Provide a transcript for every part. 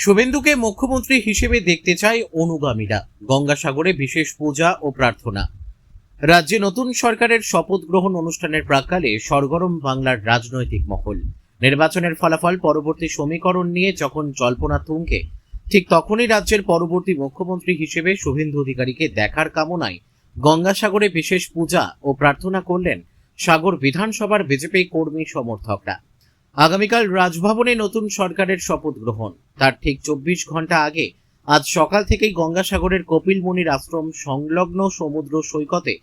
শুভেন্দুকে মুখ্যমন্ত্রী হিসেবে দেখতে চায় অনুগামীরা। গঙ্গাসাগরে বিশেষ পূজা ও প্রার্থনা। রাজ্যে নতুন সরকারের শপথ গ্রহণ অনুষ্ঠানের প্রাক্কালে সরগরম বাংলার রাজনৈতিক মহল। নির্বাচনের ফলাফল পরবর্তী সমীকরণ নিয়ে যখন জল্পনা তুঙ্গে, ঠিক তখনই রাজ্যের পরবর্তী মুখ্যমন্ত্রী হিসেবে শুভেন্দু অধিকারীকে দেখার কামনায় গঙ্গাসাগরে বিশেষ পূজা ও প্রার্থনা করলেন সাগর বিধানসভার বিজেপি কর্মী সমর্থকরা। আগামীকাল রাজভবনে নতুন সরকারের শপথ গ্রহণ। তার ঠিক 24 ঘন্টা আগে আজ সকাল থেকেই গঙ্গাসাগরের কপিল মুনির আশ্রম সংলগ্ন সমুদ্র সৈকতে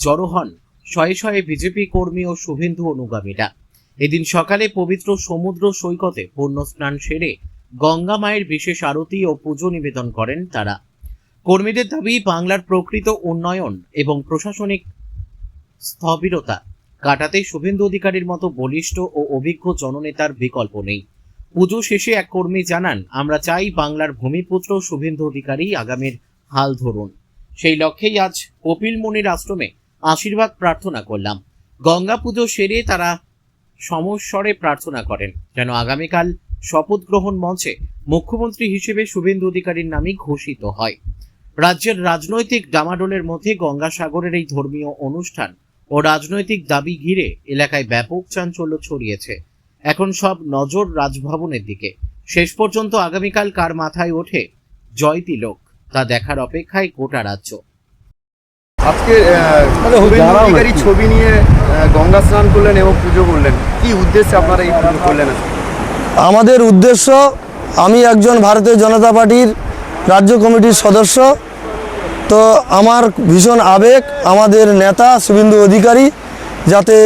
জড়ো হন শয়ে শয়ে বিজেপি কর্মী ও শুভেন্দু অনুগামীরা। এদিন সকালে পবিত্র সমুদ্র সৈকতে পূর্ণ স্নান সেরে গঙ্গা মায়ের বিশেষ আরতি ও পুজো নিবেদন করেন তারা। কর্মীদের দাবি, বাংলার প্রকৃত উন্নয়ন এবং প্রশাসনিক স্থবিরতা কাটাতে শুভেন্দু অধিকারীর মতো বলিষ্ঠ ও অভিজ্ঞ জননেতার বিকল্প নেই। পুজো শেষে এক কর্মী জানান, আমরা চাই বাংলার ভূমিপুত্র শুভেন্দু অধিকারী আগামীর হাল ধরুন। সেই লক্ষ্যেই আজ কপিল মুনির আশ্রমে আশীর্বাদ প্রার্থনা করলাম। গঙ্গা পুজো সেরে তারা সমস্বরে প্রার্থনা করেন যেন আগামীকাল শপথ গ্রহণ মঞ্চে মুখ্যমন্ত্রী হিসেবে শুভেন্দু অধিকারীর নামই ঘোষিত হয়। রাজ্যের রাজনৈতিক ডামাডোলের মধ্যে গঙ্গাসাগরের এই ধর্মীয় অনুষ্ঠান ও রাজনৈতিক দাবি ঘিরে এলাকায় ব্যাপক চাঞ্চল্য ছড়িয়েছে। এখন সব নজর রাজভবনের দিকে। শেষ পর্যন্ত আগামীকাল কার মাথায় ওঠে জয় তিলক, তা দেখার অপেক্ষায় গোটা রাজ্য। আজকে শুভেন্দু অধিকারী ছবি নিয়ে গঙ্গা স্নান করলেন এবং পুজো করলেন, কি উদ্দেশ্যে আপনারা এই পুজো করলেন? আমাদের উদ্দেশ্য, আমি একজন ভারতীয় জনতা পার্টির রাজ্য কমিটির সদস্য, তো আমার ভীষণ আবেগ আমাদের নেতা শুভেন্দু অধিকারী যাতে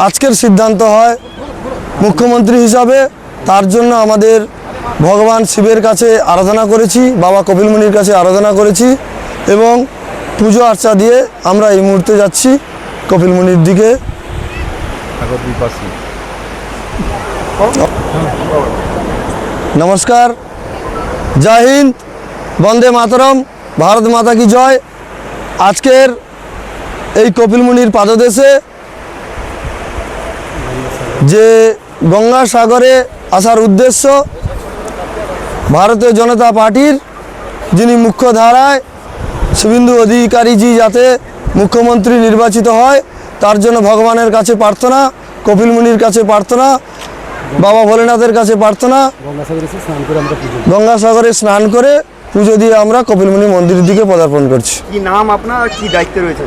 আজকের সিদ্ধান্ত হয় মুখ্যমন্ত্রী হিসাবে, তার জন্য আমাদের ভগবান শিবের কাছে আরাধনা করেছি, বাবা কপিল মুনির কাছে আরাধনা করেছি এবং পুজো আর্চা দিয়ে আমরা এই মুহূর্তে যাচ্ছি কপিল মুনির দিকে। নমস্কার, জয় হিন্দ, বন্দে মাতরম, ভারত মাতা কি জয়। আজকের এই কপিল মুনির পাদদেশে যে গঙ্গাসাগরে আসার উদ্দেশ্য, ভারতীয় জনতা পার্টির যিনি মুখ্য ধারায় শুভেন্দু অধিকারীজি যাতে মুখ্যমন্ত্রী নির্বাচিত হয় তার জন্য ভগবানের কাছে প্রার্থনা, কপিল মুনির কাছে প্রার্থনা, বাবা ভোলেনাথের কাছে প্রার্থনা। গঙ্গাসাগরে স্নান করে পুজো দিয়ে আমরা কপিল মুনি মন্দিরের দিকে পদার্পণ করছি। কি নাম আপনার, কি দায়িত্বে রয়েছে?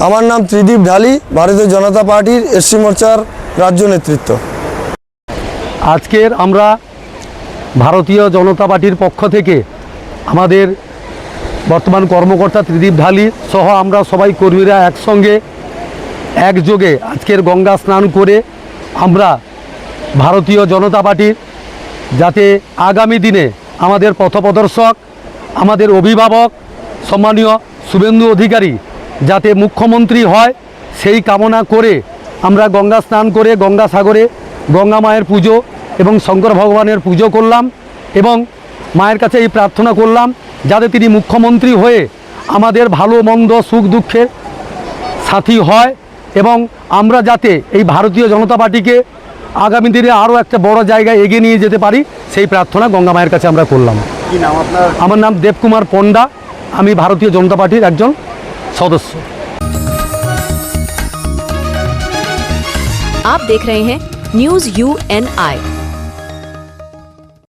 আমার নাম ত্রিদীপ ঢালি, ভারতীয় জনতা পার্টির এসসি মোর্চার রাজ্য নেতৃত্ব। আজকের আমরা ভারতীয় জনতা পার্টির পক্ষ থেকে আমাদের বর্তমান কর্মকর্তা ত্রিদীপ ঢালি সহ আমরা সবাই কর্মীরা একসঙ্গে একযোগে আজকের গঙ্গা স্নান করে আমরা ভারতীয় জনতা পার্টির যাতে আগামী দিনে আমাদের পথপ্রদর্শক, আমাদের অভিভাবক সম্মানীয় শুভেন্দু অধিকারী যাতে মুখ্যমন্ত্রী হয় সেই কামনা করে আমরা গঙ্গা স্নান করে গঙ্গাসাগরে গঙ্গা মায়ের পুজো এবং শঙ্কর ভগবানের পুজো করলাম এবং মায়ের কাছে এই প্রার্থনা করলাম যাতে তিনি মুখ্যমন্ত্রী হয়ে আমাদের ভালো মন্দ সুখ দুঃখের সাথী হয় এবং আমরা যাতে এই ভারতীয় জনতা পার্টিকে আগামী দিনে আরও একটা বড় জায়গায় এগিয়ে নিয়ে যেতে পারি সেই প্রার্থনা গঙ্গা মায়ের কাছে আমরা করলাম। কি নাম আপনার? আমার নাম দেবকুমার পণ্ডা, আমি ভারতীয় জনতা পার্টির একজন সদস্য। आप देख रहे हैं न्यूज़ UNI।